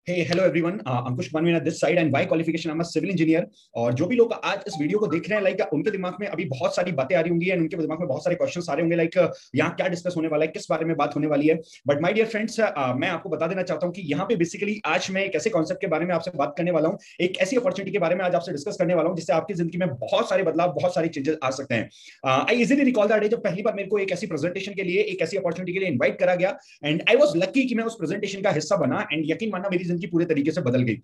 Hello everyone, Ankush Manveena this side and by qualification I am a civil engineer. और जो भी लोग आज इस वीडियो को देख रहे हैं, लाइक उनके दिमाग में अभी बहुत सारी बातें आ रही होंगी एंड उनके दिमाग में बहुत सारे क्वेश्चंस आ रहे होंगे, लाइक यहाँ क्या डिस्कस होने वाला है, किस बारे में बात होने वाली है। बट माय डियर फ्रेंड्स, मैं आपको बता देना चाहता हूँ कि यहाँ पे बेसिकली आज मैं एक ऐसे कॉन्सेप्ट के बारे में आपसे बात करने वाला हूँ, एक ऐसी अपॉर्चुनिटी के बारे में आज आपसे डिस्कस करने वाला हूँ जिससे आपकी जिंदगी में बहुत सारे बदलाव, बहुत सारे चेंजेस आ सकते हैं। आई इजीली रिकॉल दैट डे जब पहली बार मेरे को एक ऐसी प्रेजेंटेशन के लिए, एक ऐसी अपॉर्चुनिटी के लिए इन्वाइट करा गया एंड आई वाज लकी कि मैं उस प्रेजेंटेशन का हिस्सा बना एंड यकीन मानना मेरी जिंदगी पूरे तरीके से बदल गई।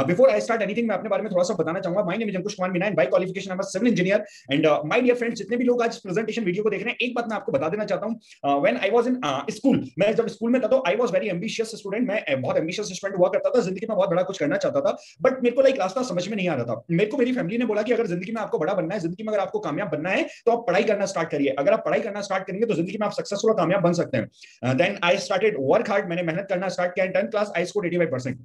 बिफोर आई स्टार्ट एनीथिंग, मैं अपने बारे में थोड़ा सा बताना चाहूंगा। My name is Ankush Kumar Meena and by qualification I am a civil engineer. And my dear friends, जितने भी लोग आज प्रेजेंटेशन वीडियो को देख रहे हैं, एक बात मैं आपको बता देना चाहता हूं। When I was in school, मैं जब स्कूल में था तो I was very ambitious student. मैं बहुत एम्बिशियस स्टूडेंट हुआ करता था, जिंदगी में बहुत बड़ा कुछ करना चाहता था। बट मेरे को लाइक रास्ता समझ में नहीं आ रहा था। मेरे को मेरी फैमिली ने बोला कि अगर जिंदगी में आपको बड़ा बनना है, जिंदगी में अगर आपको कामयाब बनना है तो आप पढ़ाई करना स्टार्ट करिए। अगर आप पढ़ाई करना स्टार्ट करेंगे तो जिंदगी में आप सक्सेसफुल और कामयाब बन सकते हैं। Then I started work hard, मैंने मेहनत करना स्टार्ट किया। 10th class I scored 85%।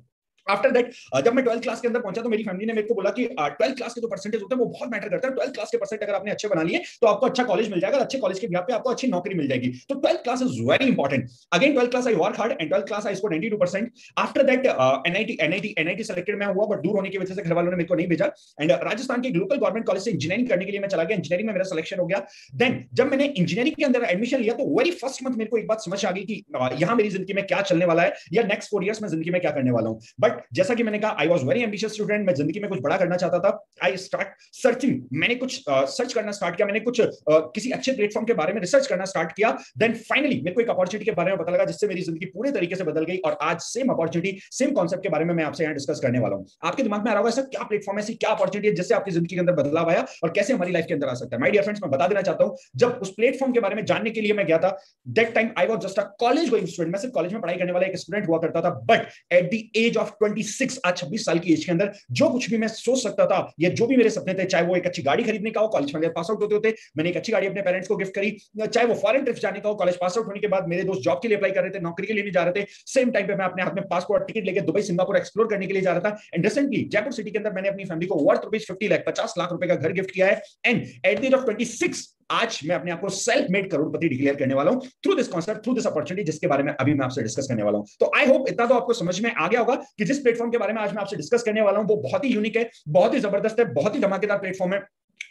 After that जब मैं 12th क्लास के अंदर पहुंचा तो मेरी फैमिली ने मेरे को बोला कि 12th क्लास के जो परसेंटेज होते हैं वो बहुत मैटर करता है। 12th क्लास के परसेंट अगर आपने अच्छे बना लिए तो आपको अच्छा कॉलेज मिल जाएगा, अच्छे कॉलेज के बिहाफ पे आपको अच्छी नौकरी मिल जाएगी। तो 12th class is very important. Again 12th class I work hard and 12th class I scored 92%। After that NIT selected मैं हुआ, बट दूर होने की वजह से घर वालों ने मेरे को नहीं भेजा एंड राजस्थान के लोकल गवर्नमेंट कॉलेज से इंजीनियरिंग करने के लिए मैं चला गया। इंजीनियरिंग में मेरा सिलेक्शन हो गया। देन जब मैंने इंजीनियरिंग के अंदर एडमिशन लिया तो वेरी फर्स्ट मंथ मेरे को एक बात समझ आ गई कि यहाँ मेरी जिंदगी में क्या चलने वाला है या नेक्स्ट 4 इयर्स में जिंदगी में क्या करने वाला हूँ। बट जैसा कि मैंने कहा, I was very ambitious student. मैं जिंदगी में कुछ बड़ा करना चाहता था। आई स्टार्ट सर्चिंग, मैंने कुछ सर्च करना स्टार्ट किया। मैंने कुछ किसी अच्छे प्लेटफॉर्म के बारे में रिसर्च करना स्टार्ट किया। देन फाइनली मेरे को एक अपॉर्चुनिटी के बारे में पता लगा जिससे मेरी जिंदगी पूरे तरीके से बदल गई। और आज सेम अपॉर्चुनिटी, सेम कॉन्सेप्ट के बारे में मैं आपसे यहाँ डिस्कस करने वाला हूँ। आपके दिमाग में आ रहा होगा ऐसा क्या प्लेटफॉर्म है, ऐसी क्या अपॉर्चुनिटी है जिससे आपकी जिंदगी के अंदर बदलाव आया और कैसे हमारी लाइफ के अंदर आ सकता है। माय डियर फ्रेंड्स, मैं बता देना चाहता हूँ, जब उस प्लेटफॉर्म के बारे में जानने के लिए मैं गया था, that time I was just a college going student. मैं सिर्फ कॉलेज में पढ़ाई करने वाला एक स्टूडेंट हुआ करता था। But at the age of 26, आज 26 साल की एज के अंदर जो कुछ भी मैं सोच सकता था या जो भी मेरे सपने थे, चाहे वो एक अच्छी गाड़ी खरीदने का हो, कॉलेज में पास आउट होते होते मैंने एक अच्छी गाड़ी अपने पेरेंट्स को गिफ्ट करी, चाहे वो फॉरेन ट्रिप जाने का हो, कॉलेज पास आउट होने के बाद मेरे दोस्त जॉब के लिए अप्लाई कर रहे थे, नौकरी के लिए नहीं जा रहे थे, सेम टाइम पे मैं अपने हाथ में पासपोर्ट टिकट लेकर दुबई सिंगापुर एक्सप्लोर करने के लिए जा रहा था। एंड रिसेंटली जयपुर सिटी के अंदर मैंने अपनी फैमिली को वर्थ ₹50 लाख, 50 लाख रुपए का घर गिफ्ट किया है। And at the age of 26 आज मैं अपने आप को सेल्फ मेड करोड़पति डिक्लेयर करने वाला हूं through this concept, through this opportunity, जिसके बारे में अभी मैं आपसे डिस्कस करने वाला हूं। तो आई होप इतना तो आपको समझ में आ गया होगा कि जिस प्लेटफॉर्म के बारे में आज मैं आपसे डिस्कस करने वाला हूं वो बहुत ही यूनिक है, बहुत ही जबरदस्त है, बहुत ही धमाकेदार प्लेटफॉर्म है।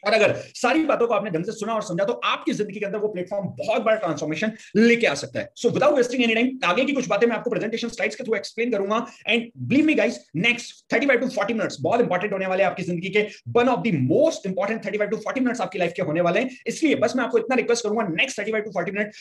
और अगर सारी बातों को आपने ढंग से सुना और समझा तो आपकी जिंदगी के अंदर वो प्लेटफॉर्म बहुत बड़ा ट्रांसफॉर्मेशन लेके आ सकता है। So without wasting any time, आगे की कुछ बातें मैं आपको प्रेजेंटेशन स्लाइड्स के थ्रू एक्सप्लेन करूंगा। And believe me guys, next 35 to 40 minutes बहुत इंपॉर्टेंट होने वाले हैं आपकी जिंदगी के। One of the most important 35 to 40 minutes आपकी लाइफ के होने वाले हैं। इसलिए बस मैं आपको इतना रिक्वेस्ट करूंगा, next 35 to 40 minute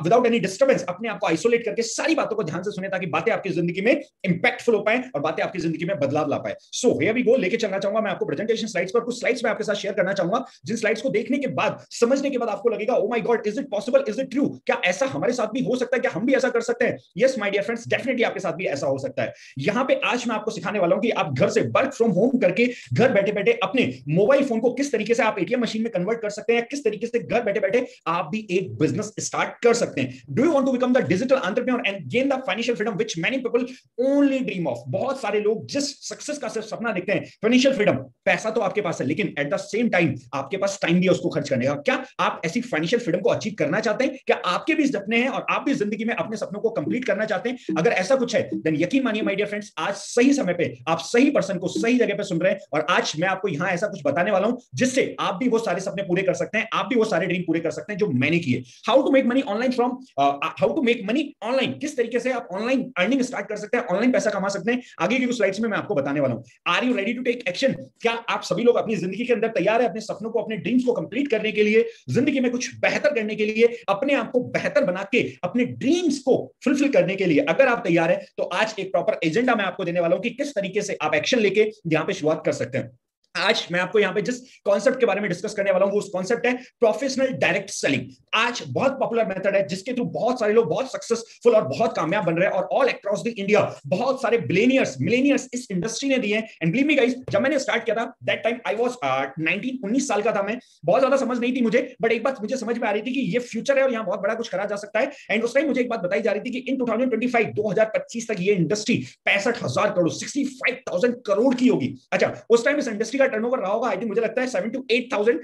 without any disturbance अपने आपको आइसोलेट करके सारी बातों को ध्यान से सुने, ताकि बातें आपकी जिंदगी में इंपैक्टफुल हो पाए और बातें आपकी जिंदगी में बदलाव ला पाए। सो हियर वी गो, लेके चलना चाहूंगा मैं आपको प्रेजेंटेशन स्लाइड्स पर। कुछ स्लाइड्स मैं आपके साथ शेयर करना चाहूंगा जिन स्लाइड्स को देखने के बाद, समझने के बाद आपको लगेगा oh my God, is it possible, is it true, क्या ऐसा हमारे साथ भी हो सकता है, क्या हम भी ऐसा कर सकते हैं। Yes my dear friends, definitely आपके साथ भी ऐसा हो सकता है। यहां पे आज मैं आपको सिखाने वाला हूं कि आप घर से वर्क फ्रॉम होम करके घर बैठे बैठे अपने मोबाइल फोन को किस तरीके से आप एटीएम मशीन में कन्वर्ट कर सकते हैं, किस तरीके से घर बैठे बैठे आप भी एक बिजनेस स्टार्ट कर सकते हैं। Do you want to become the digital entrepreneur and gain the financial freedom which many people only dream of. बहुत सारे लोग जिस सक्सेस का सिर्फ सपना देखते हैं, फाइनेंशियल फ्रीडम, पैसा तो आपके पास है लेकिन एट द सेम टाइम आपके पास टाइम भी उसको खर्च करने का। क्या आप ऐसी फाइनेंशियल फ्रीडम को अचीव करना चाहते हैं? क्या आपके भी सपने हैं और आप भी जिंदगी में अपने सपनों को कंप्लीट करना चाहते हैं? अगर ऐसा कुछ है देन यकीन मानिए माय डियर फ्रेंड्स, आज सही समय पे आप सही पर्सन को सही जगह पे सुन रहे हैं। और आज मैं आपको यहां ऐसा कुछ बताने वाला हूं जिससे आप भी वो सारे सपने पूरे कर सकते हैं, आप भी वो सारे ड्रीम पूरे कर सकते हैं जो मैंने किए। How to make money online from how to make money online, किस तरीके से आप ऑनलाइन अर्निंग स्टार्ट कर सकते हैं, ऑनलाइन पैसा कमा सकते हैं, आगे की कुछ स्लाइड्स में मैं आपको बताने वाला हूं। Are you ready to take action? क्या आप सभी लोग अपनी जिंदगी के अंदर तैयार है अपने सपनों को, अपने ड्रीम्स को कंप्लीट करने के लिए, जिंदगी में कुछ बेहतर करने के लिए, अपने आप को बेहतर बना के अपने ड्रीम्स को फुलफिल करने के लिए? अगर आप तैयार हैं तो आज एक प्रॉपर एजेंडा मैं आपको देने वाला हूं कि किस तरीके से आप एक्शन लेके यहां पे शुरुआत कर सकते हैं। आज मैं आपको यहां पे जिस कॉन्सेप्ट के बारे में डिस्कस करने वाला हूं वो उस कॉन्सेप्ट है प्रोफेशनल डायरेक्ट सेलिंग। आज बहुत पॉपुलर मेथड है जिसके थ्रू बहुत सारे लोग बहुत सक्सेसफुल और बहुत कामयाब बन रहे हैं और ऑल अक्रॉस द इंडिया बहुत सारे बिलियनियर्स मिलेनियर्स इस इंडस्ट्री ने दिए हैं। एंड बिलीव मी गाइस, जब मैंने स्टार्ट किया था दैट टाइम आई वाज 19 साल का था मैं, बहुत ज्यादा समझ नहीं थी मुझे, बट एक बात मुझे समझ में आ रही थी कि ये फ्यूचर है और यहाँ बहुत बड़ा कुछ करा जा सकता है। एंड उस टाइम मुझे एक बात बताई जा रही थी कि इन 2025 तक ये इंडस्ट्री 65,000 करोड़ 65,000 करोड़ की होगी। अच्छा, उस टाइम इस इंडस्ट्री इंडस्ट्री का टर्नओवर रहा होगा, आई थिंक मुझे लगता है 7 to 8,000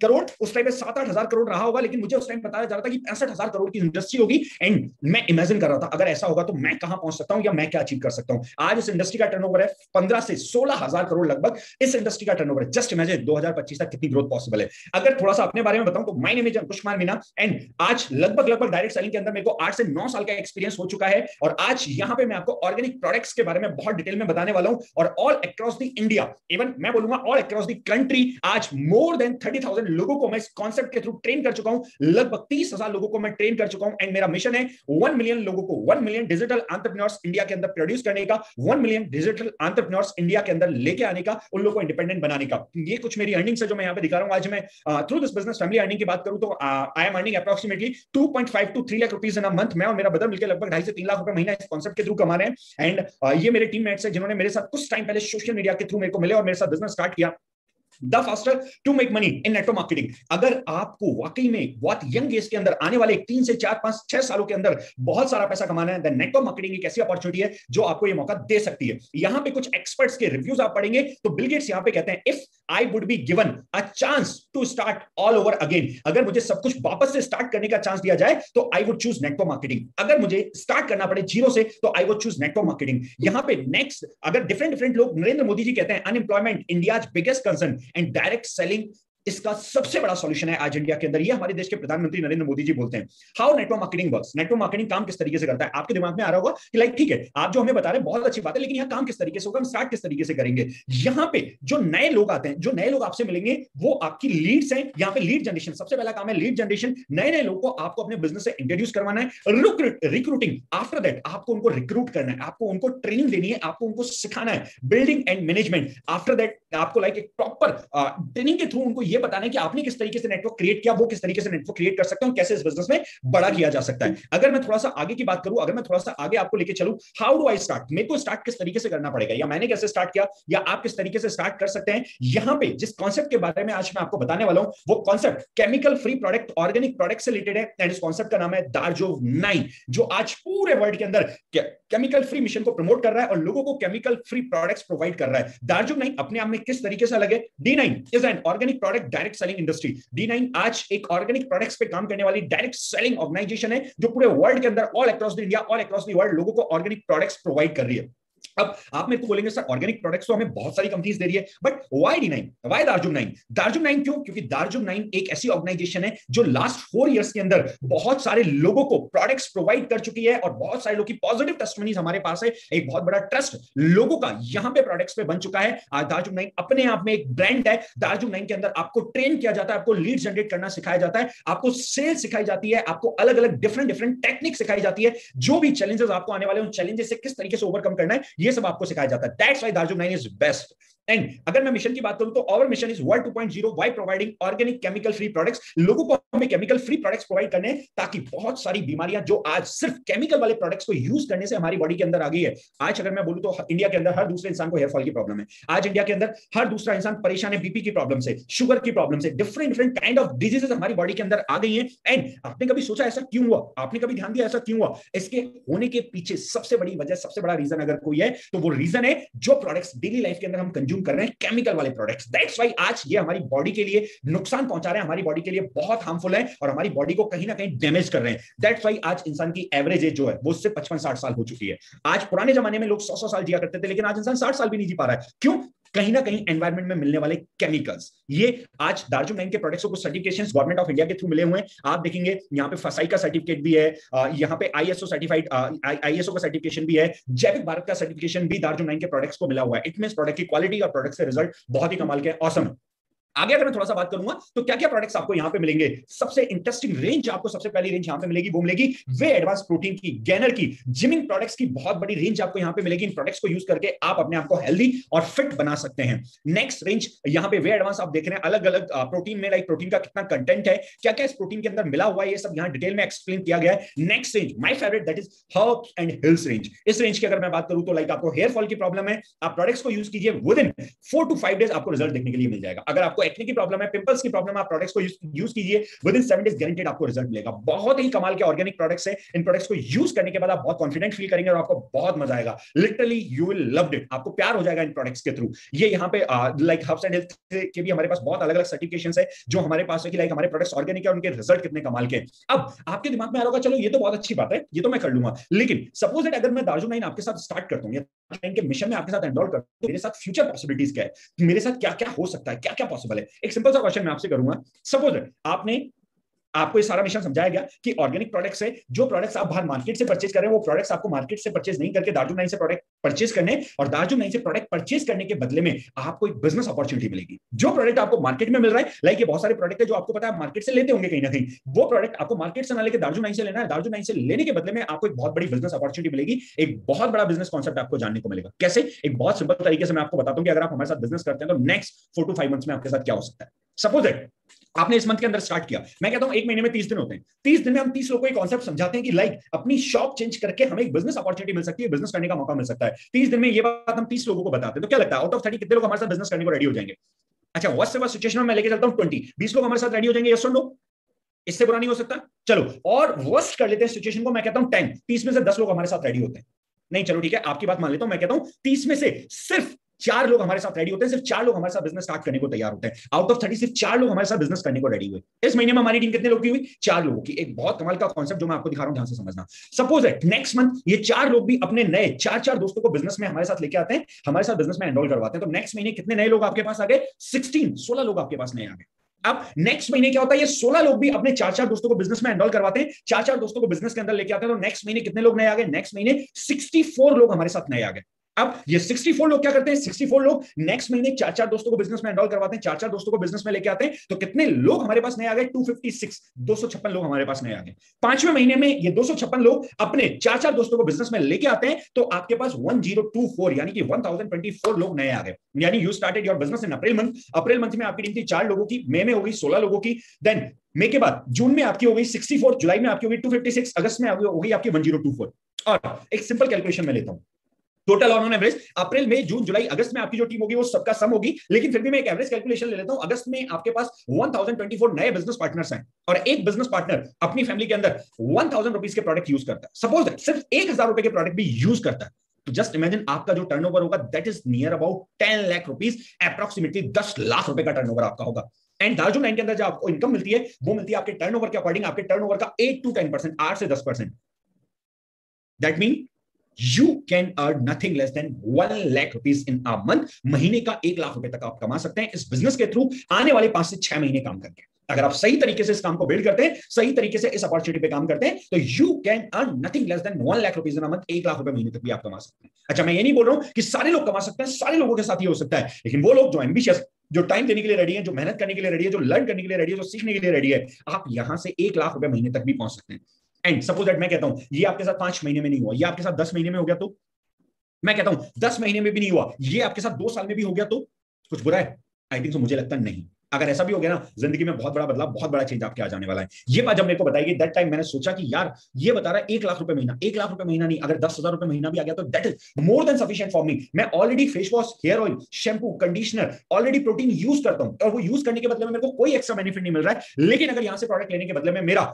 करोड़, उस टाइम पे 7-8 हजार करोड़ रहा होगा, लेकिन मुझे उस टाइम बताया जा रहा था कि 65,000 करोड़ की इंडस्ट्री होगी। एंड मैं इमेजिन कर रहा था अगर ऐसा होगा तो मैं कहां पहुंच सकता हूं या मैं क्या अचीव कर सकता हूं। आज इस इंडस्ट्री का टर्नओवर है 15 से 16,000 करोड़ लगभग, इस इंडस्ट्री का टर्नओवर है। जस्ट इमेजिन 2025 तक कितनी ग्रोथ पॉसिबल है। अगर थोड़ा सा अपने बारे में बताऊं तो my name is Ankush Kumar Meena, and आज लगभग डायरेक्ट सेलिंग के अंदर मेरे को 8 से 9 साल का एक्सपीरियंस हो चुका है। और आज यहां पे मैं आपको ऑर्गेनिक प्रोडक्ट्स के बारे में बहुत डिटेल में बताने वाला हूं, और all across the India, even मैं बोलूंगा ऑल अक्रॉस द कंट्री, आज मोर देन 30,000 लोगों को मैं इस कॉन्सेप्ट के थ्रू ट्रेन कर चुका हूं। लगभग 30,000 लोगों को मैं ट्रेन कर चुका हूं। एंड मेरा मिशन है 1 मिलियन लोगों को, 1 मिलियन डिजिटल एंटरप्रेन्योर्स इंडिया के अंदर प्रोड्यूस करने का, 1 मिलियन डिजिटल एंटरप्रेन्योर्स इंडिया के अंदर लेके आने का, उन लोगों को इंडिपेंडेंट बनाने का। ये कुछ मेरी अर्निंग्स है जो मैं यहां पे दिखा रहा हूं। आज मैं through this business family earning की बात करूं तो I am earning approximately 2.5 to 3 lakh rupees in a month. मैं और मेरा ब्रदर मिलकर लगभग 2.5 से 3 लाख रुपए महीना इस कॉन्सेप्ट के थ्रू कमा रहे हैं। एंड ये मेरे टीममेट्स हैं जिन्होंने मेरे साथ कुछ टाइम पहले सोशल मीडिया के थ्रू मेरे को मिले और मेरे साथ बिजनेस स्टार्ट किया। The faster to make money in network marketing. अगर आपको वाकई में बहुत यंग एज के अंदर आने वाले 3 से 4, 5, 6 सालों के अंदर बहुत सारा पैसा कमाना है, द नेटवर्क मार्केटिंग एक ऐसी अपॉर्चुनिटी है जो आपको ये मौका दे सकती है। यहां पे कुछ एक्सपर्ट्स के रिव्यूज आप पढ़ेंगे तो बिल गेट्स यहां पे कहते हैं, if I would be given a chance to start all over again, अगर मुझे सब कुछ वापस से स्टार्ट करने का चांस दिया जाए तो I would choose network marketing. अगर मुझे स्टार्ट करना पड़े जीरो से तो I would choose network marketing. यहां पे नेक्स्ट अगर डिफरेंट लोग, नरेंद्र मोदी जी कहते हैं unemployment India's biggest concern and direct selling इसका सबसे बड़ा सॉल्यूशन है आज इंडिया के अंदर। ये हमारे देश के प्रधानमंत्री नरेंद्र मोदी जी बोलते हैं। How network marketing works, network marketing काम किस तरीके से करता है। आपके दिमाग में आ रहा होगा कि लाइक ठीक है आप जो हमें बता रहे हैं बहुत अच्छी बात है, लेकिन यहाँ काम किस तरीके से होगा, हम स्टार्ट किस तरीके से करेंगे। यहाँ पे जो नए लोग आते हैं, जो नए लोग आपसे मिलेंगे वो आपकी लीड्स हैं। यहाँ पे लीड जनरेशन सबसे पहला काम है, लीड जनरेशन। नए लोगों को आपको अपने बिजनेस से इंट्रोड्यूस करवाना है। रिक्रूटिंग, आफ्टर दैट आपको उनको रिक्रूट करना है, आपको उनको ट्रेनिंग देनी है, आपको उनको सिखाना है। Building and management, after that आपको लाइक एक प्रॉपर ट्रेनिंग के थ्रू उनको ये बताना है कि आपने किस तरीके से नेटवर्क क्रिएट किया, वो किस तरीके से नेटवर्क क्रिएट कर सकते हैं, कैसे इस बिजनेस में बड़ा किया जा सकता है। अगर मैं थोड़ा सा आगे की बात करूं, अगर मैं थोड़ा सा आगे आपको लेके चलूं, हाउ डू आई स्टार्ट, मेरे को स्टार्ट किस तरीके से करना पड़ेगा, या मैंने कैसे स्टार्ट किया, या आप किस तरीके से स्टार्ट कर सकते हैं। यहां पे जिस कॉन्सेप्ट के बारे में आज मैं आपको बताने वाला हूं वो concept chemical free product, organic product से रिलेटेड है। एंड इस कॉन्सेप्ट का नाम है दार्जुव 9, जो आज पूरे वर्ल्ड के अंदर केमिकल फ्री मिशन को प्रमोट कर रहा है और लोगों को केमिकल फ्री प्रोडक्ट्स प्रोवाइड कर रहा है। दार्जुव 9 अपने आप में किस तरीके से अलग है। D9 is an organic product direct selling industry. D9 आज एक ऑर्गेनिक प्रोडक्ट्स पे काम करने वाली डायरेक्ट सेलिंग ऑर्गेनाइजेशन है जो पूरे वर्ल्ड के अंदर all across the India, all across the world लोगों को ऑर्गेनिक प्रोडक्ट्स प्रोवाइड कर रही है। अब आप मेरे को बोलेंगे सर ऑर्गेनिक प्रोडक्ट्स तो हमें बहुत सारी कंपनीज दे रही है, बट व्हाई D9, व्हाई दार्जुव 9? दार्जुव 9 क्यों? क्योंकि दार्जुव 9 एक ऐसी ऑर्गेनाइजेशन है जो लास्ट 4 इयर्स के अंदर बहुत सारे लोगों को प्रोडक्ट्स प्रोवाइड कर चुकी है और बहुत सारे लोगों की पॉजिटिव टेस्टिमनीज हमारे पास है। एक बहुत बड़ा ट्रस्ट लोगों का यहां पे प्रोडक्ट्स पे बन चुका है। आज दार्जुव 9 अपने आप में एक ब्रांड है। दार्जुव 9 के अंदर आपको ट्रेन किया जाता है, आपको लीड जनरेट करना सिखाया जाता है, आपको सेल्स सिखाई जाती है, आपको अलग अलग डिफरेंट टेक्निक सिखाई जाती है। जो भी चैलेंजेस आपको आने वाले उन चैलेंजेस से किस तरीके से ओवरकम करना है ये सब आपको सिखाया जाता है। That's why Darjum 9 is best. And अगर मैं मिशन की बात करूं तो our mission is world 2.0 by providing organic chemical free products. लोगों को हमें केमिकल फ्री प्रोडक्ट्स प्रोवाइड करने हैं ताकि बहुत सारी बीमारियां जो आज सिर्फ केमिकल वाले प्रोडक्ट्स को यूज करने से हमारी बॉडी के अंदर आ गई है। आज अगर मैं बोलूं तो इंडिया के अंदर हर दूसरे इंसान को हेयर फॉल की प्रॉब्लम है। आज इंडिया के अंदर हर दूसरा इंसान परेशान है बीपी की प्रॉब्लम से, शुगर की प्रॉब्लम से, डिफरेंट काइंड ऑफ डिजीजेस हमारी बॉडी के अंदर आ गई है। एंड आपने कभी सोचा ऐसा क्यों हुआ? आपने कभी ध्यान दिया ऐसा क्यों हुआ? इसके होने के पीछे सबसे बड़ी वजह, सबसे बड़ा रीजन अगर कोई है तो वो रीजन है जो प्रोडक्ट्स डेली लाइफ के अंदर हम कंज्यूम कर रहे हैं, केमिकल वाले प्रोडक्ट्स। दैट्स व्हाई आज ये हमारी बॉडी के लिए नुकसान पहुंचा रहे हैं, हमारी बॉडी के लिए बहुत हार्मफुल है और हमारी बॉडी को कहीं ना कहीं डैमेज कर रहे हैं। दैट्स व्हाई आज इंसान की एवरेज एज जो है वो उससे 55-60 साल हो चुकी है। आज पुराने जमाने में लोग 100 साल जिया करते थे, लेकिन आज इंसान 60 साल भी नहीं जी पा रहा है। क्यों? कहीं ना कहीं एनवायरमेंट में मिलने वाले केमिकल्स। ये आज दार्जुव 9 के प्रोडक्ट्स को सर्टिफिकेशंस गवर्नमेंट ऑफ इंडिया के थ्रू मिले हुए हैं। आप देखेंगे यहाँ पे फसाई का सर्टिफिकेट भी है, यहाँ पे आईएसओ सर्टिफाइड आईएसओ का सर्टिफिकेशन भी है, जैविक भारत का सर्टिफिकेशन भी दार्जुव 9 के प्रोडक्ट्स को मिला हुआ है। इट मींस प्रोडक्ट की क्वालिटी और प्रोडक्ट के रिजल्ट बहुत ही कमाल के, ऑसम है। आगे अगर मैं थोड़ा सा बात करूंगा तो क्या क्या प्रोडक्ट्स आपको यहां पे मिलेंगे। सबसे इंटरेस्टिंग रेंज, आपको सबसे पहली रेंज यहां पे मिलेगी वो मिलेगी वे एडवांस प्रोटीन की, गैनर की, जिमिंग प्रोडक्ट्स की बहुत बड़ी रेंज आपको यहां पे मिलेगी। इन प्रोडक्ट्स को यूज करके आप अपने आप को हेल्दी और फिट बना सकते हैं। नेक्स्ट रेंज यहां पे वे एडवांस आप देख रहे हैं, अलग अलग प्रोटीन में, लाइक प्रोटीन का कितना कंटेंट है, क्या क्या इस प्रोटीन के अंदर मिला हुआ है, ये सब यहां डिटेल में एक्सप्लेन किया गया है। Next range my favourite, that is herbs and hills range. इस रेंज की अगर मैं बात करूं तो लाइक आपको हेयर फॉल की प्रॉब्लम है, आप प्रोडक्ट्स को यूज कीजिए, विद इन 4 to 5 डेज आपको रिजल्ट देखने के लिए मिल जाएगा। अगर आपको आपको एक्ने की प्रॉब्लम है, पिंपल्स की प्रॉब्लम है, आप प्रोडक्ट्स को यूज कीजिए, विद इन 7 डेज गारंटेड आपको रिजल्ट मिलेगा। बहुत ही कमाल के ऑर्गेनिक प्रोडक्ट्स है, इन प्रोडक्ट्स को यूज करने के बाद आप बहुत कॉन्फिडेंट फील करेंगे और आपको बहुत मजा आएगा। Literally you will love it, आपको प्यार हो जाएगा इन प्रोडक्ट्स के थ्रू। ये यहाँ पे लाइक हर्ब्स एंड हेल्थ के भी हमारे पास बहुत अलग अलग सर्टिफिकेशंस है जो हमारे पास है कि लाइक हमारे प्रोडक्ट्स ऑर्गेनिक है और उनके रिजल्ट कितने कमाल के। अब आपके दिमाग में आ रहा होगा चलो ये तो बहुत अच्छी बात है, ये तो मैं कर लूंगा, लेकिन सपोज दैट अगर मैं दार्जुन9 आपके साथ स्टार्ट करता हूँ, के मिशन में आपके साथ एनरोल करता हूं, तो मेरे साथ फ्यूचर पॉसिबिलिटीज क्या है, मेरे साथ क्या क्या हो सकता है, क्या क्या पॉसिबल है। एक सिंपल सा क्वेश्चन मैं आपसे करूंगा, सपोज आपको ये सारा मिशन समझाया गया कि ऑर्गेनिक प्रोडक्ट्स है, जो प्रोडक्ट्स आप बाहर मार्केट से परचेज कर रहे हैं वो प्रोडक्ट्स आपको मार्केट से परचेज नहीं करके दार्जुन9 से प्रोडक्ट परचेज करने, और दार्जुन9 से प्रोडक्ट परचेज करने के बदले में आपको एक बिजनेस अपॉर्चुनिटी मिलेगी। जो प्रोडक्ट आपको मार्केट में मिल रहा है, लाइक ये बहुत सारे प्रोडक्ट है जो आपको पता है मार्केट से लेते होंगे कहीं ना कहीं, वो प्रोडक्ट आपको मार्केट से ना लेकर दार्जुन9 से लेना है। दार्जुन9 से लेने के बदले में आपको एक बहुत बड़ी बिजनेस अपॉर्चुनिटी मिलेगी, एक बहुत बड़ा बिजनेस कॉन्सेप्ट आपको जानने को मिलेगा। कैसे? एक बहुत सिंपल तरीके से मैं आपको बताता हूं कि अगर आप हमारे साथ बिजनेस करते हैं तो नेक्स्ट 4 to 5 मंथ्स में आपके साथ क्या हो सकता है। सपोज दैट आपने इस मंथ के अंदर स्टार्ट किया, मैं कहता हूं 1 महीने में 30 दिन होते हैं, 30 दिन में हम 30 लोगों को एक कॉन्सेप्ट समझाते हैं कि लाइक अपनी शॉप चेंज करके हमें एक बिजनेस अपॉर्चुनिटी मिल सकती है, बिजनेस करने का मौका मिल सकता है। 30 दिन में ये बात हम 30 लोगों को बताते हैं, तो क्या लगता है आउट ऑफ 30 कितने लोग हमारे साथ बिजनेस करने को रेडी हो जाएंगे? अच्छा, वर्स्ट से वर्स्ट सिचुएशन में मैं लेके चलता हूं 20 लोग हमारे साथ रेडी हो जाएंगे, यस और नो? इससे बुरा नहीं हो सकता। चलो और वर्स्ट कर लेते हैं सिचुएशन को, मैं कहता हूं 30 में से 10 लोग हमारे साथ रेडी होते हैं। नहीं चलो ठीक है, आपकी बात मान लेता हूं, मैं कहता हूं 30 में से सिर्फ 4 लोग हमारे साथ रेडी होते हैं, सिर्फ 4 लोग हमारे साथ बिजनेस स्टार्ट करने को तैयार होते हैं। आउट ऑफ 30 सिर्फ 4 लोग हमारे साथ बिजनेस करने को रेडी हुए। इस महीने में हमारी टीम कितने लोग की हुई? 4 लोगों की। एक बहुत कमाल का कॉन्सेप्ट जो मैं आपको दिखा रहा हूं, ध्यान से समझना। सपोज है नेक्स्ट मंथ ये 4 लोग भी अपने नए 4 दोस्तों को बिजनेस में हमारे साथ लेके आते हैं, हमारे साथ बिजनेस में एनरोल करवाते हैं। तो नेक्स्ट महीने कितने नए लोग आपके पास आ गए? 16 लोग आपके पास नए आ गए। अब नेक्स्ट महीने क्या होता है, ये 16 लोग भी अपने 4 दोस्तों को बिजनेस में एनरोल करवाते हैं, 4 दोस्तों को बिजनेस के अंदर लेके आते हैं। तो नेक्स्ट महीने कितने लोग नए आ गए? नेक्स्ट महीने 64 लोग हमारे साथ नए आ गए। अब ये 64 लोग क्या करते हैं? 64 लोग नेक्स्ट महीने 4 दोस्तों को बिजनेस में एनरोल करवाते हैं, 4 दोस्तों को बिजनेस में लेके आते हैं। तो कितने लोग हमारे पास नए आ गए? 256 लोग हमारे पास नए आ गए। 5वें महीने में ये 256 लोग अपने 4 दोस्तों को बिजनेस में लेके आते हैं, तो आपके पास 1024 यानी कि 1024 लोग नए आ गए। यानी you started your business in April month. April month में आपकी टीम थी 4 लोगों की, मई में हो गई 16 लोगों की, देन मई के बाद जून में आपकी हो गई 64, जुलाई में आपकी हो गई 256, अगस्त में हो गई आपकी 1024। और एक सिंपल कैलकुलेशन में लेता हूं, टोटल ऑन एवरेज अप्रैल मई जून जुलाई अगस्त में आपकी जो टीम होगी वो सबका सम होगी, लेकिन फिर भी मैं एक एवरेज कैलकुलेशन ले लेता हूं। अगस्त में आपके पास 1024 नए बिजनेस पार्टनर्स हैं, और एक बिजनेस पार्टनर अपनी फैमिली के अंदर 1000 रुपीज के प्रोडक्ट यूज करता है। सपोज सिर्फ 1000 रुपए के प्रोडक्ट भी यूज करता है, तो जस्ट इमेजिन आपका जो टर्नओवर होगा that is near about 10 lakh rupees, approximately 10 lakh रुपए का टर्नओवर आपका होगा। एंड दार्जुन9 के अंदर जो आपको इनकम मिलती है वो मिलती है आपके टर्नओवर के अकॉर्डिंग, आपके टर्नओवर का 8 to 10%, 8 से 10%। That mean you can earn nothing less than 1 lakh rupees in a month। महीने का 1 लाख रुपए तक आप कमा सकते हैं इस बिजनेस के थ्रू आने वाले 5 से 6 महीने काम करके। अगर आप सही तरीके से इस काम को बिल्ड करते हैं, सही तरीके से इस अपॉर्चुनिटी पे काम करते हैं, तो you can earn nothing less than 1 lakh rupees in a month. 1 lakh रुपए महीने तक भी आप कमा सकते हैं। अच्छा, मैं ये नहीं बोल रहा हूं कि सारे लोग कमा सकते हैं, सारे लोगों के साथ ही हो सकता है, लेकिन वो लोग जो एम्बिशियस, जो टाइम देने के लिए रेडी है, जो मेहनत करने के लिए रेडी है, जो लर्न करने के लिए रेडी है, जो सीखने के लिए रेडी है, आप यहां से 1 लाख रुपए महीने तक भी पहुंच सकते हैं। एंड सपोज दैट मैं कहता हूं ये आपके साथ 5 महीने में नहीं हुआ, ये आपके साथ 10 महीने में हो गया, तो मैं कहता हूं 10 महीने में भी नहीं हुआ, ये आपके साथ 2 साल में भी हो गया, तो कुछ बुरा है? आई थिंक सो, मुझे लगता नहीं। अगर ऐसा भी हो गया ना, जिंदगी में बहुत बड़ा बदलाव, बहुत बड़ा चेंज आपके आ जाने वाला है। ये बात जब मेरे को बताई गई, दैट टाइम मैंने सोचा कि यार ये बता रहा है 1 लाख रुपए महीना, 1 लाख रुपए महीना नहीं, अगर 10,000 रुपए महीना भी आ गया तो that is more than sufficient for me. मैं already face wash, hair oil, shampoo, conditioner, already protein use करता हूं, और वो यूज करने के बदले में मेरे को कोई एक्स्ट्रा बेनिफिट नहीं मिल रहा है। लेकिन अगर यहां से प्रोडक्ट लेने के बदले में मेरा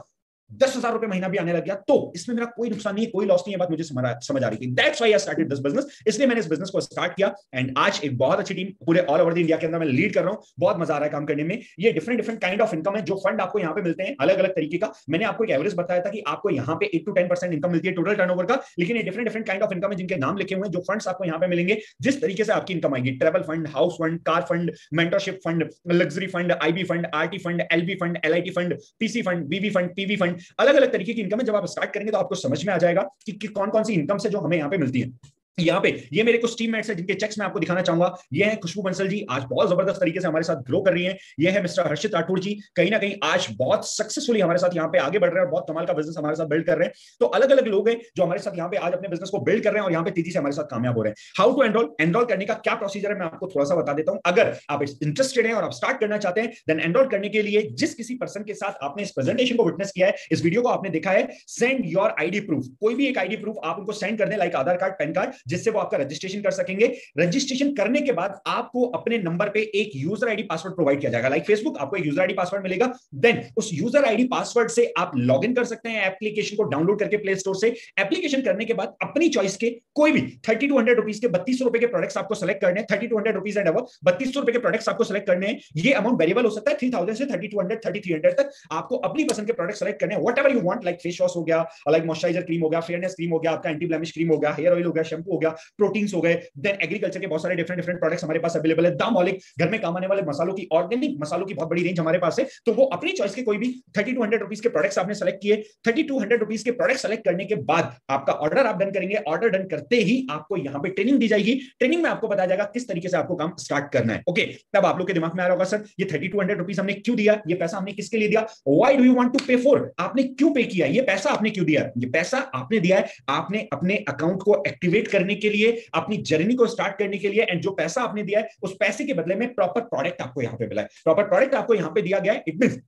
10,000 रुपए महीना भी आने लग गया, तो इसमें मेरा कोई नुकसान नहीं है, कोई लॉस नहीं है। बात मुझे समझ आ रही थी। That's why I started this business. इसलिए मैंने इस बिजनेस को स्टार्ट किया, एंड आज एक बहुत अच्छी टीम पूरे ऑल ओवर द इंडिया के अंदर मैं लीड कर रहा हूं। बहुत मजा आ रहा है काम करने में। ये डिफरेंट काइंड ऑफ इनकम है, जो फंड आपको यहाँ पे मिलते हैं अलग अलग तरीके का। मैंने आपको एक एवरेज बताया था कि आपको यहाँ पे 8 to 10% इनकम मिलती है टोटल टर्नओवर का, लेकिन ये डिफरेंट काइंड ऑफ इनकम है जिनके नाम लिखे हुए हैं। जो फंड्स आपको यहाँ पे मिलेंगे, जिस तरीके से आपकी इनकम आएगी, travel fund, house fund, car fund, mentorship fund, luxury fund, IB fund, RT fund, LB fund, LIT fund, PC fund, BB fund, PV fund, अलग अलग तरीके इनकम है। जब आप स्टार्ट करेंगे तो आपको समझ में आ जाएगा कि कौन कौन सी इनकम से जो हमें यहाँ पे मिलती है। यहाँ पे ये मेरे कुछ टीममेट्स हैं जिनके चेक्स मैं आपको दिखाना चाहूंगा। ये है खुशबू बंसल जी, आज बहुत जबरदस्त तरीके से हमारे साथ ग्रो कर रही हैं। ये है मिस्टर हर्षित राठौड़ जी, कहीं ना कहीं आज बहुत सक्सेसफुली हमारे साथ यहाँ पे आगे बढ़ रहे हैं और बहुत कमाल का बिजनेस हमारे साथ बिल्ड कर रहे हैं। तो अलग अलग लोग हैं जो हमारे साथ यहाँ पे आज अपने बिजनेस को बिल्ड कर रहे हैं और यहाँ पे तेजी से हमारे साथ कामयाब हो रहे हैं। हाउ टू एनरोल करने का क्या प्रोसीजर है, मैं आपको थोड़ा सा बता देता हूँ। अगर आप इंटरेस्टेड हैं और आप स्टार्ट करना चाहते हैं, देन एनरोल करने के लिए जिस किसी पर्सन के साथ आपने इस प्रेजेंटेशन को विटनेस किया है, इस वीडियो को आपने देखा है, सेंड योर आईडी प्रूफ। कोई भी एक आईडी प्रूफ आप उनको सेंड कर दें, लाइक आधार कार्ड, पैन कार्ड, जिससे वो आपका रजिस्ट्रेशन कर सकेंगे। रजिस्ट्रेशन करने के बाद आपको अपने नंबर पे एक यूजर आईडी पासवर्ड प्रोवाइड किया जाएगा। लाइक फेसबुक, आपको एक यूजर आईडी पासवर्ड मिलेगा। देन उस यूजर आईडी पासवर्ड से आप लॉग इन कर सकते हैं एप्लीकेशन को डाउनलोड करके प्ले स्टोर से। एप्लीकेशन करने के बाद अपनी चॉइस के कोई भी 30 to 100 रुपीज के 3200 रुपए के प्रोडक्ट्स आपको सेलेक्ट करने हैं। 30 to 100 रुपीज एंड अबव 3200 रुपए के प्रोडक्ट्स आपको सेलेक्ट करने हैं। ये अमाउंट वेरिएबल हो सकता है 3000 से 3200 3300 तक। आपको अपनी पसंद के प्रोडक्ट सेलेक्ट करने हैं, whatever you want. Like face wash हो गया, लाइक मॉइस्चराइजर क्रीम हो गया, फेयरनेस क्रीम हो गया, आपका एंटी ब्लेमिश क्रीम हो गया, हेयर ऑयल हो गया, शैम्पू हो गया, प्रोटीन्स हो गए। देन एग्रीकल्चर के बहुत सारे डिफरेंट प्रोडक्ट्स हमारे पास अवेलेबल है। दामोलिक, घर में काम आने वाले मसालों की, ऑर्गेनिक मसालों की बहुत बड़ी रेंज हमारे पास है। तो वो अपनी चॉइस के कोई भी 30 to 100 रुपीज के प्रोडक्ट्स आपने सेलेक्ट किए। 30 to 100 रुपीज के प्रोडक्ट सेलेक्ट करने के बाद आपका ऑर्डर आप डन करेंगे। ऑर्डर डन करते ही आपको यहाँ पे ट्रेनिंग दी जाएगी। ट्रेनिंग में आपको बताया जाएगा किस तरीके से आपको काम स्टार्ट करना है। ओके, तब आप लोग के दिमाग में आ रहा होगा सर ये 30 to 100 रुपीज हमने क्यों दिया, ये पैसा हमने किसके लिए दिया, why do you want to pay for, आपने क्यों पे किया, ये पैसा आपने क्यों दिया। ये पैसा आपने दिया है आपने अपने अकाउंट को एक्टिवेट करने के लिए, अपनी जर्नी को स्टार्ट करने के लिए। एंड जो पैसा आपने दिया है उस पैसे के बदले में प्रॉपर प्रोडक्ट आपको यहाँ पे मिला है, प्रॉपर प्रोडक्ट आपको यहाँ पे दिया गया है। इट मींस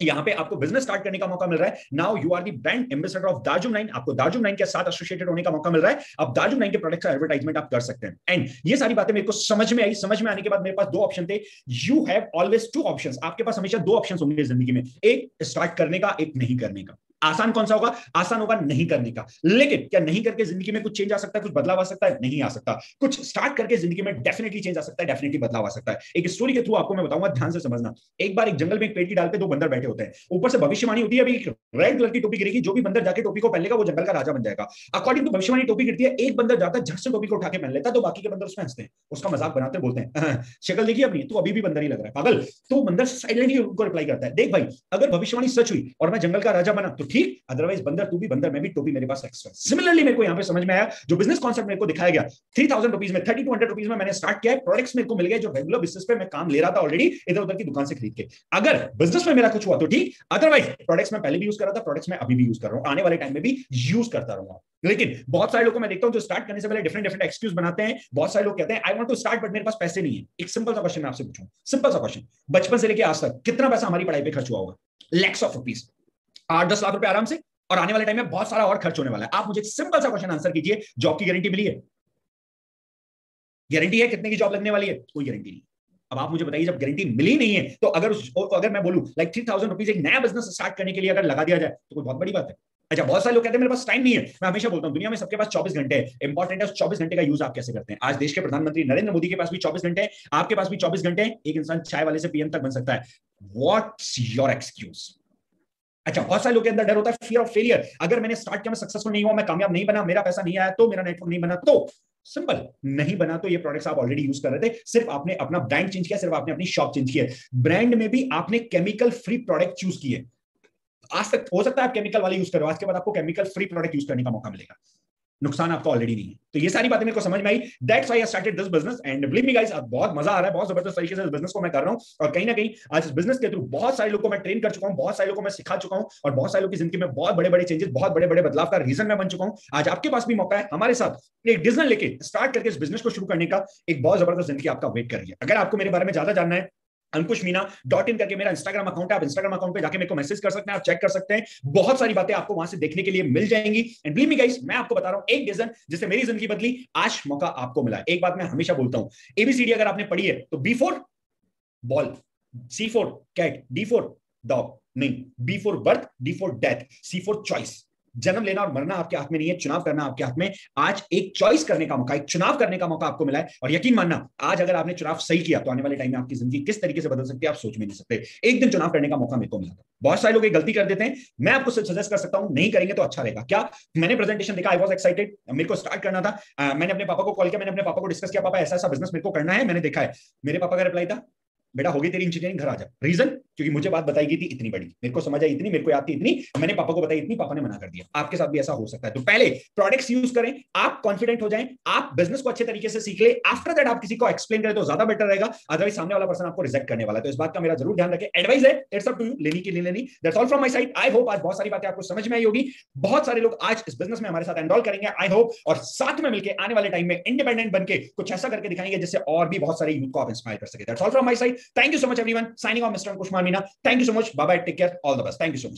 यहाँ पे आपको बिजनेस स्टार्ट करने का मौका मिल रहा है। Now you are the brand ambassador of दार्जुम 9। आपको दार्जुम 9 के साथ एसोसिएटेड होने का मौका मिल रहा है। अब दार्जुम 9 के प्रोडक्ट का एडवर्टाइजमेंट आप कर सकते हैं। एंड ये सारी बातें मेरे को समझ में आई। समझ में आने के बाद मेरे पास दो ऑप्शन थे। You have always two options. आपके पास हमेशा दो ऑप्शंस होंगे जिंदगी में, एक स्टार्ट करने का, एक नहीं करने का। आसान कौन सा होगा? आसान होगा नहीं करने का। लेकिन क्या नहीं करके जिंदगी में कुछ चेंज आ सकता है, कुछ बदलाव आ सकता है? नहीं आ सकता। कुछ स्टार्ट करके जिंदगी में डेफिनेटली चेंज आ सकता है, डेफिनेटली बदलाव आ सकता है। एक स्टोरी के थ्रू आपको मैं बताऊंगा, ध्यान से समझना। एक बार एक जंगल में एक पेड़ की डाल पे दो बंदर बैठे होते हैं। ऊपर से भविष्यवाणी होती है, अभी रेड कलर की टोपी गिरेगी, जो भी बंदर जाके टोपी को पहन लेगा वो जंगल का राजा बन जाएगा। अकॉर्डिंग टू भविष्यवाणी टोपी गिरती है, एक बंदर जाता है झट से टोपी को उठा के पहन लेता है, तो बाकी के बंदर उसमें हंसते हैं, उसका मजाक बनाते बोलते हैं शक्ल देखिए अपनी, तो अभी भी बंदर ही लग रहा है पागल। तो बंदर साइलेंटली उनको रिप्लाई करता है, देख भाई अगर भविष्यवाणी सच हुई और मैं जंगल का राजा बना तो ठीक, अदरवाइज बंदर तू भी बंदर, मैं भी टोपी मेरे पास एक्स्ट्रा। सिमिलरली मेरे को यहाँ पे समझ में आया, जो बिजनेस कॉन्सेप्ट मेरे को दिखाया गया 3000 रुपीज में, 30 to 100 रुपीज में मैंने स्टार्ट किया है। प्रोडक्ट्स मेरे को मिल गए जो रेगुलर बेसिस पे मैं काम ले रहा था ऑलरेडी इधर उधर की दुकान से खरीद के। अगर बिजनेस में मेरा कुछ हुआ तो ठीक, अदरवाइज प्रोडक्ट्स में पहले भी यूज कर रहा था, प्रोडक्ट्स में अभी भी यूज कर रहा हूं, आने वाले टाइम में भी यूज करता रहूंगा। लेकिन बहुत सारे लोगों को मैं देखता हूं जो स्टार्ट करने से पहले डिफरेंट एक्सक्यूज बनाते हैं। बहुत सारे लोग कहते हैं I want to start but मेरे पास पैसे नहीं है। एक सिंपल सा क्वेश्चन मैं आपसे पूछूं, सिंपल सा क्वेश्चन, बचपन से लेकर आज तक कितना पैसा हमारी पढ़ाई पे खर्च हुआ होगा? लैक्स ऑफ रुपीज, 8-10 लाख रुपए आराम से, और आने वाले टाइम में बहुत सारा और खर्च होने वाला है। आप मुझे सिंपल सा क्वेश्चन आंसर कीजिए, जॉब की गारंटी मिली है? गारंटी है कितने की जॉब लगने वाली है? कोई गारंटी नहीं। अब आप मुझे बताइए, जब गारंटी मिली नहीं है तो अगर मैं बोलूं लाइक 3000 रुपीज एक नया बिजनेस स्टार्ट करने के लिए अगर लगा दिया जाए तो कोई बहुत बड़ी बात है? अच्छा, बहुत सारे लोग कहते हैं मेरे पास टाइम नहीं है। मैं हमेशा बोलता हूं दुनिया में सबके पास 24 घंटे है। इंपॉर्टेंट है उस 24 घंटे का यूज आप कैसे करते हैं। आज देश के प्रधानमंत्री नरेंद्र मोदी के पास भी 24 घंटे हैं, आपके पास भी 24 घंटे हैं। एक इंसान चाय वाले से पीएम तक बन सकता है। What's your excuse? अच्छा, बहुत सारे लोग के अंदर डर होता है, फियर ऑफ फेलियर। अगर मैंने स्टार्ट किया, मैं सक्सेसफुल नहीं हुआ, मैं कामयाब नहीं बना, मेरा पैसा नहीं आया तो, मेरा नेटवर्क नहीं बना तो। सिंपल, नहीं बना तो ये प्रोडक्ट्स आप ऑलरेडी यूज कर रहे थे, सिर्फ आपने अपना ब्रांड चेंज किया, सिर्फ आपने अपनी शॉप चेंज की है। ब्रांड में भी आपने केमिकल फ्री प्रोडक्ट चूज किए। आज तक हो सकता है आप केमिकल वाले यूज करो, आज के बाद आपको केमिकल फ्री प्रोडक्ट यूज करने का मौका मिलेगा। नुकसान आपका ऑलरेडी नहीं है। तो ये सारी बातें मेरे को समझ में आई। That's why I started this business and believe me guys, बहुत मजा आ रहा है, बहुत जबरदस्त तरीके से इस बिजनेस को मैं कर रहा हूं। और कहीं ना कहीं आज इस बिजनेस के थ्रू बहुत सारे लोगों को मैं ट्रेन कर चुका हूं, बहुत सारे लोगों को मैं सिखा चुका हूं, और बहुत सारे लोगों की जिंदगी में बहुत बड़े बड़े चेंजेस, बहुत बड़े बड़े बदलाव का रीजन मैं बन चुका हूं। आज आपके पास भी मौका है हमारे साथ एक डिसीजन लेके स्टार्ट करके इस बिजनेस को शुरू करने का। एक बहुत जबरदस्त जिंदगी आपका वेट कर रही है। अगर आपको मेरे बारे में ज्यादा जानना है, ankushmeena.in करके मेरा इंस्टाग्राम अकाउंट है, आप इंस्टाग्राम अकाउंट पे जाके मेरे को मैसेज कर सकते हैं, आप चेक कर सकते हैं। बहुत सारी बातें आपको वहां से देखने के लिए मिल जाएंगी। एंड बिलीव मी गाइस, मैं आपको बता रहा हूं एक डिसीजन जिससे मेरी जिंदगी बदली, आज मौका आपको मिला है। एक बात मैं हमेशा बोलता हूं, एबीसीडी अगर आपने पढ़ी है तो B for ball, C for cat, D for dog नहीं, B for birth, D for death, C for choice. जन्म लेना और मरना आपके हाथ में नहीं है, चुनाव करना आपके हाथ में। आज एक चॉइस करने का मौका, एक चुनाव करने का मौका आपको मिला है। और यकीन मानना, आज अगर आपने चुनाव सही किया तो आने वाले टाइम में आपकी जिंदगी किस तरीके से बदल सकती है आप सोच में नहीं सकते। एक दिन चुनाव करने का मौका मेरे को मिला था। बहुत सारे लोग एक गलती कर देते हैं, मैं आपको सजेस्ट कर सकता हूं नहीं करेंगे तो अच्छा रहेगा। क्या? मैंने प्रेजेंटेशन देखा, आई वाज एक्साइटेड, मेरे को स्टार्ट करना था। मैंने अपने पापा को कॉल किया, मैंने अपने पापा को डिस्कस किया, पापा ऐसा ऐसा बिजनेस मेरे को करना है, मैंने देखा है। मेरे पापा का रिप्लाई था, बेटा होगी तेरी इंजीनियरिंग, घर आ जा। रीजन? क्योंकि मुझे बात बताई गई थी इतनी बड़ी, मेरे को समझ आई इतनी, मेरे को याद थी इतनी, मैंने पापा को बताई इतनी, पापा ने मना कर दिया। आपके साथ भी ऐसा हो सकता है। तो पहले प्रोडक्ट्स यूज करें, आप कॉन्फिडेंट हो जाएं, आप बिजनेस को अच्छे तरीके से सीख ले, आफ्टर दैट आप किसी को एक्सप्लेन करें तो ज्यादा बेटर रहेगा। अदरवाइज सामने वाला पर्सन आपको रिजेक्ट करने वाला है। तो इस बात का मेरा जरूर ध्यान रखें। एडवाइस है, इट्स अप टू यू, लेनी की नहीं लेनी। That's all from my side. I hope आज बहुत सारी बातें आपको समझ में आई होगी। बहुत सारे लोग आज इस बिजनेस में हमारे साथ एनरोल करेंगे, आई होप, और साथ में मिलकर आने वाले टाइम में इंडिपेंडेंट बनके कुछ ऐसा करके दिखाएंगे जिससे और भी बहुत सारे यूथ को आप इंस्पायर कर सके। That's all from my side. Thank you so much everyone. Signing off, Mr. Ankush Manmeena. Thank you so much. Bye bye. Take care. All the best. Thank you so much.